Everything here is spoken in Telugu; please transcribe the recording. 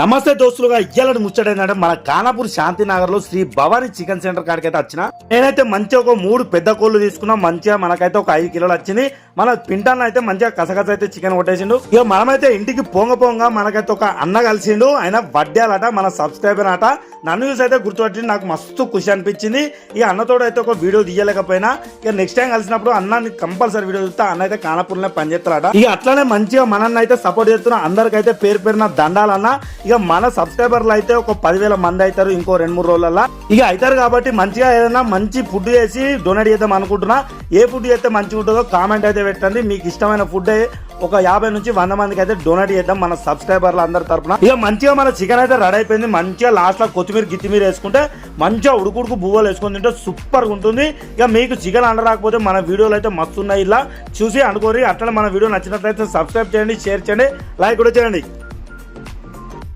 నమస్తే దోస్తులుగా ఇయ్యాలని ముచ్చటేందంటే మన ఖానాపూర్ శాంతినగర్ లో శ్రీ భవానీ చికెన్ సెంటర్ కాడికి అయితే వచ్చిన నేనైతే మంచిగా ఒక 3 పెద్ద కోళ్ళు తీసుకున్నా. మంచిగా మనకైతే ఒక 5 కిలోలు వచ్చింది. మన పింటాన్ని అయితే మంచిగా కసకస అయితే చికెన్ కొట్టేసిండు. ఇక మనమైతే ఇంటికి పోంగ మనకైతే ఒక అన్న కలిసిండు. ఆయన వడ్డాలట, మన సబ్స్క్రైబర్ అట. నన్ను చూసి అయితే గుర్తుపట్టి నాకు మస్తు ఖుషి అనిపించింది. ఈ అన్నతోడు అయితే ఒక వీడియో తీయలేకపోయినా ఇక నెక్స్ట్ టైం కలిసినప్పుడు అన్నాన్ని కంపల్సరీ వీడియో చూస్తే అన్న అయితే ఖానాపూర్లో పనిచేస్తారట. ఇక అట్లానే మంచిగా మనల్ని అయితే సపోర్ట్ చేస్తున్నా. అందరికైతే పేరు పేరున దండాలన్నా. ఇక మన సబ్స్క్రైబర్లు అయితే ఒక 10,000 మంది అవుతారు ఇంకో 2-3 రోజులలో. ఇక అవుతారు కాబట్టి మంచిగా ఏదైనా మంచి ఫుడ్ చేసి డొనేట్ చేద్దాం అనుకుంటున్నా. ఏ ఫుడ్ చేస్తే మంచిగా ఉంటుందో కామెంట్ అయితే పెట్టండి. మీకు ఇష్టమైన ఫుడ్ ఒక 50 నుంచి 100 మందికి అయితే డొనేట్ చేద్దాం మన సబ్స్క్రైబర్లు అందరి తరపున. ఇక మంచిగా మన చికెన్ అయితే రెడీ అయిపోయింది. మంచిగా లాస్ట్ లో కొత్తిమీర గిత్తిమీర వేసుకుంటే మంచిగా ఉడుకుడుకు బువ్వలు వేసుకొని తింటే సూపర్ గా ఉంటుంది. ఇక మీకు చికెన్ అండరాకపోతే మన వీడియోలు అయితే మస్తు ఉన్నాయి. ఇలా చూసి అనుకోరి. అట్లా మన వీడియో నచ్చినట్లయితే సబ్స్క్రైబ్ చేయండి, షేర్ చేయండి, లైక్ కూడా చేయండి.